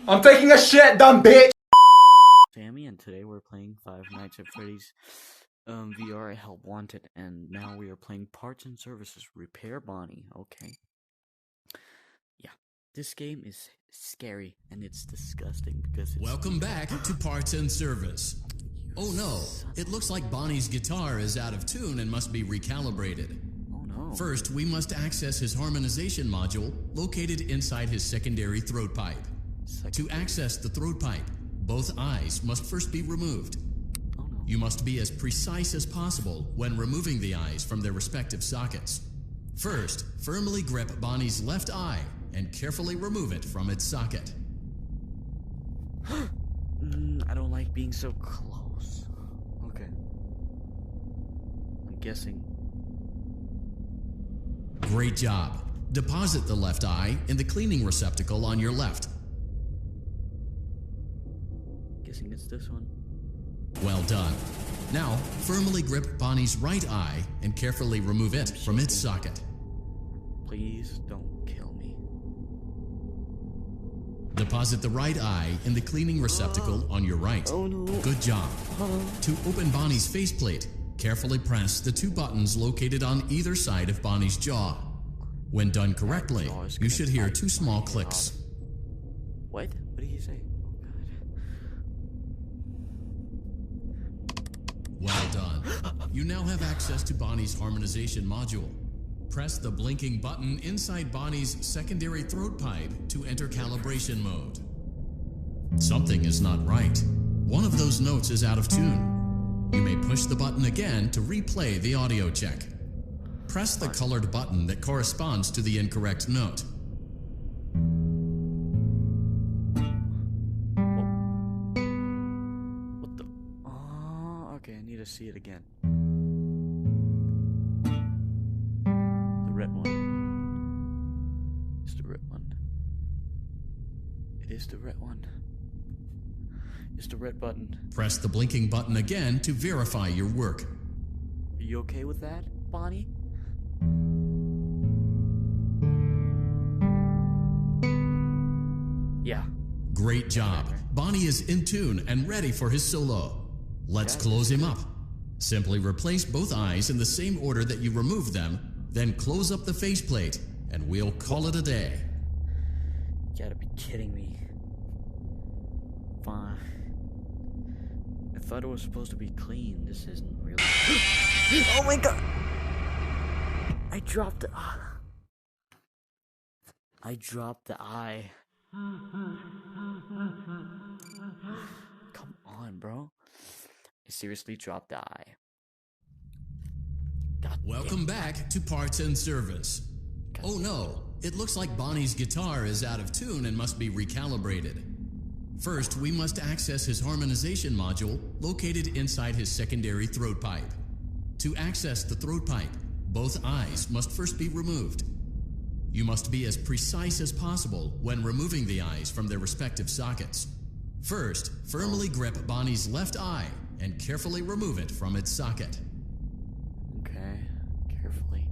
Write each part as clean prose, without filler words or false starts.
I'm taking a shit, dumb bitch! Sammy, and today we're playing Five Nights at Freddy's VR Help Wanted, and now we are playing Parts and Services Repair Bonnie. Okay. Yeah, this game is scary and it's disgusting because it's... Welcome back to Parts and Service. Oh no, it looks like Bonnie's guitar is out of tune and must be recalibrated. Oh no. First, we must access his harmonization module located inside his secondary throat pipe. To access the throat pipe, both eyes must first be removed. Oh no. You must be as precise as possible when removing the eyes from their respective sockets. First, firmly grip Bonnie's left eye and carefully remove it from its socket. I don't like being so close. Okay. I'm guessing. Great job. Deposit the left eye in the cleaning receptacle on your left. Guessing it's this one. Well done. Now, firmly grip Bonnie's right eye and carefully remove it from its socket. Please don't kill me. Deposit the right eye in the cleaning receptacle on your right. Oh no. Good job. To open Bonnie's faceplate, carefully press the two buttons located on either side of Bonnie's jaw. When done correctly, you should hear two small clicks. What? What did he say? Well done. You now have access to Bonnie's harmonization module. Press the blinking button inside Bonnie's secondary throat pipe to enter calibration mode. Something is not right. One of those notes is out of tune. You may push the button again to replay the audio check. Press the colored button that corresponds to the incorrect note. What the? Oh, okay, I need to see it again. The red one. It's the red one. It is the red one. It's the red button. Press the blinking button again to verify your work. Are you okay with that, Bonnie? Yeah. Great job. Bonnie is in tune and ready for his solo. Let's close him up. Simply replace both eyes in the same order that you removed them, then close up the faceplate, and we'll call it a day. You gotta be kidding me. Fine. I thought it was supposed to be clean. This isn't really. Oh my god! I dropped the. I dropped the eye. Come on, bro. I seriously dropped the eye. God Welcome back to Parts and Service. Oh no, it looks like Bonnie's guitar is out of tune and must be recalibrated. First, we must access his harmonization module located inside his secondary throat pipe. To access the throat pipe, both eyes must first be removed. You must be as precise as possible when removing the eyes from their respective sockets. First, firmly grip Bonnie's left eye and carefully remove it from its socket. Okay, carefully.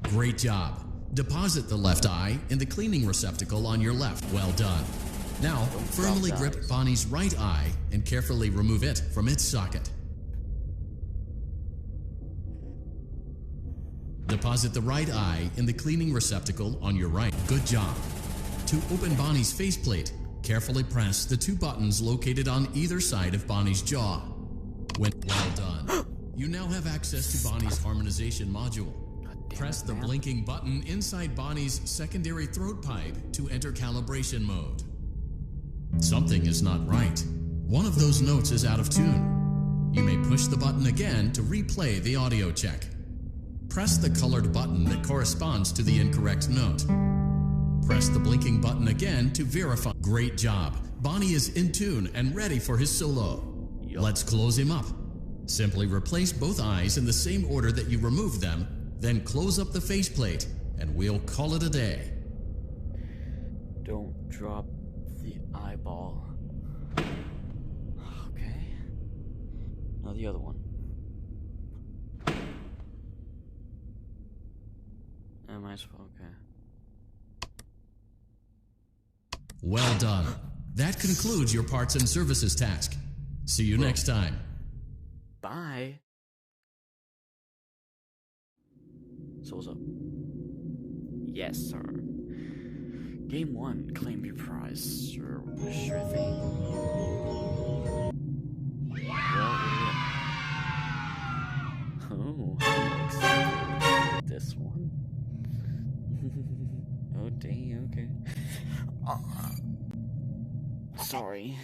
Great job. Deposit the left eye in the cleaning receptacle on your left. Well done. Now, firmly grip Bonnie's right eye and carefully remove it from its socket. Deposit the right eye in the cleaning receptacle on your right. Good job. To open Bonnie's faceplate, carefully press the two buttons located on either side of Bonnie's jaw. Well done. You now have access to Bonnie's harmonization module. Press the blinking button inside Bonnie's secondary throat pipe to enter calibration mode. Something is not right. One of those notes is out of tune. You may push the button again to replay the audio check. Press the colored button that corresponds to the incorrect note. Press the blinking button again to verify. Great job. Bonnie is in tune and ready for his solo. Let's close him up. Simply replace both eyes in the same order that you removed them, then close up the faceplate, and we'll call it a day. Don't drop the eyeball. Okay. Now the other one. Am I supposed? Okay. Well done. That concludes your parts and services task. See you next time. Bye. So what's up? Yes, sir. Game 1, claim your prize. Sure thing. Oh, I'm excited for this one. Oh, dang, okay. Sorry.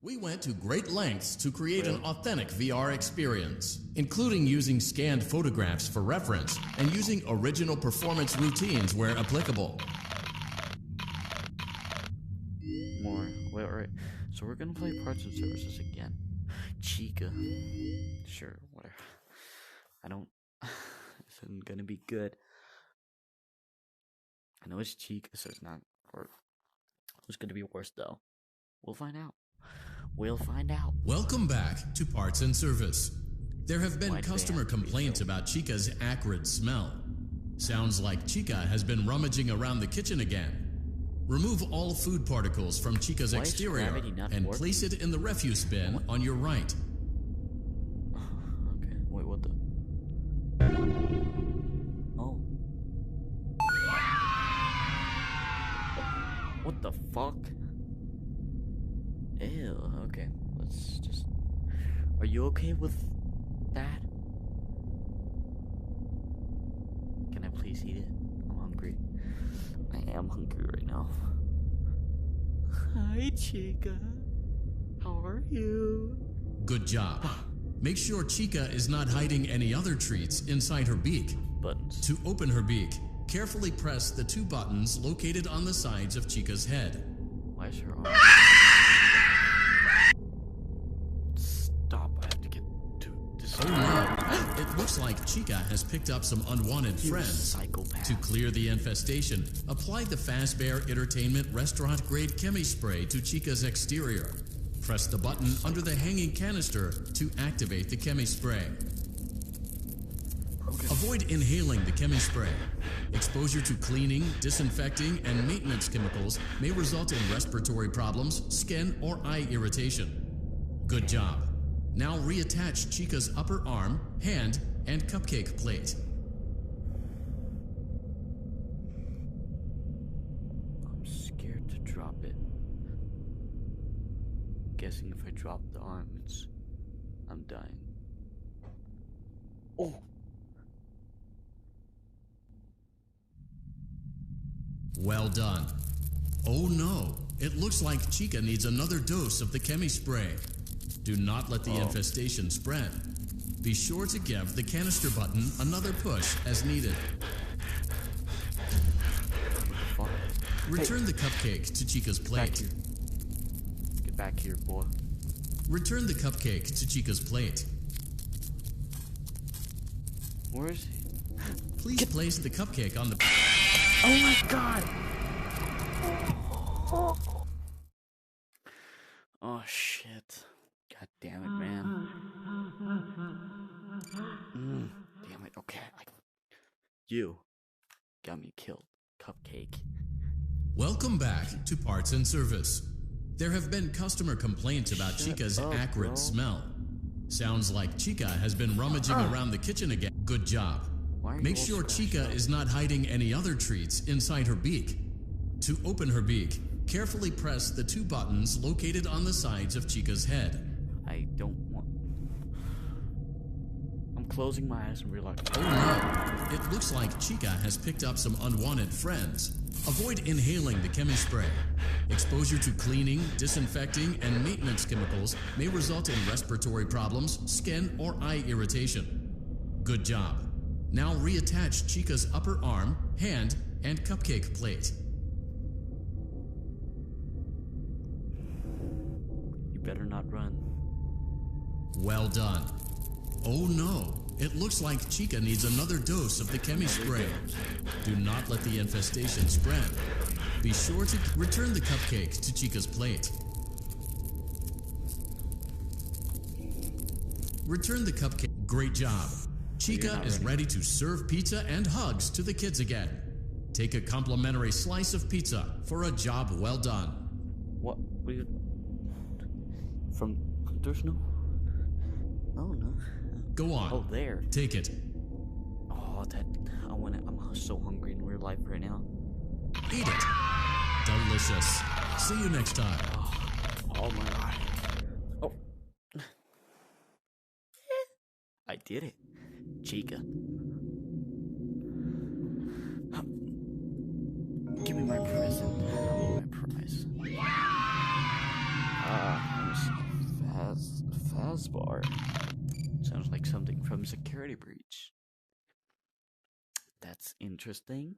We went to great lengths to create an authentic VR experience, including using scanned photographs for reference and using original performance routines where applicable. More. Wait. So we're gonna play parts and services again. Chica. Sure, whatever. This isn't gonna be good. I know it's Chica, so it's not. Or it's gonna be worse though. We'll find out. Welcome back to Parts and Service. There have been customer complaints about Chica's acrid smell. Sounds like Chica has been rummaging around the kitchen again. Remove all food particles from Chica's exterior and place it in the refuse bin on your right. Okay, wait, what the? Oh. What the fuck? Ew, okay, let's just... Are you okay with that? Can I please eat it? I'm hungry. I am hungry right now. Hi, Chica. How are you? Good job. Make sure Chica is not hiding any other treats inside her beak. Buttons. To open her beak, carefully press the 2 buttons located on the sides of Chica's head. Why is her arm? Stop, I have to get to this. Oh no! It looks like Chica has picked up some unwanted friends. Psychopath. To clear the infestation, apply the Fazbear Entertainment restaurant-grade chemi spray to Chica's exterior. Press the button under the hanging canister to activate the chemi spray. Okay. Avoid inhaling the chemi spray. Exposure to cleaning, disinfecting, and maintenance chemicals may result in respiratory problems, skin, or eye irritation. Good job. Now reattach Chica's upper arm, hand, and cupcake plate. I'm scared to drop it. Guessing if I drop the arm, I'm dying. Oh! Well done. Oh no, it looks like Chica needs another dose of the chemi spray. Do not let the infestation spread. Be sure to give the canister button another push as needed. Fuck. Return the cupcake to Chica's plate. Get back here, boy. Return the cupcake to Chica's plate. Where is he? Please place the cupcake on the... Oh my god! Oh shit. God damn it, man. Damn it, okay. You got me killed. Cupcake. Welcome back to Parts and Service. There have been customer complaints about Chica's acrid smell. Sounds like Chica has been rummaging around the kitchen again. Good job. Make sure Chica is not hiding any other treats inside her beak. To open her beak, carefully press the 2 buttons located on the sides of Chica's head. I don't want... I'm closing my eyes and realizing... Oh no! It looks like Chica has picked up some unwanted friends. Avoid inhaling the chemi spray. Exposure to cleaning, disinfecting, and maintenance chemicals may result in respiratory problems, skin, or eye irritation. Good job. Now reattach Chica's upper arm, hand, and cupcake plate. You better not run. Well done. Oh no, it looks like Chica needs another dose of the chemi spray. Do not let the infestation spread. Be sure to return the cupcake to Chica's plate. Return the cupcake. Great job. Chica is ready to serve pizza and hugs to the kids again. Take a complimentary slice of pizza for a job well done. What? What are you... From... There's no... Oh, no. Go on. Oh, there. Take it. Oh, that... I want it. I'm so hungry in real life right now. Eat it. Delicious. See you next time. Oh my god. Oh. I did it. Chica. Give me my present. I need my prize. Fast bar. Sounds like something from Security Breach. That's interesting.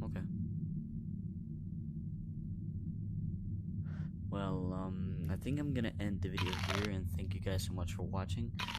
Okay. Well, I think I'm gonna end the video here, and thank you guys so much for watching.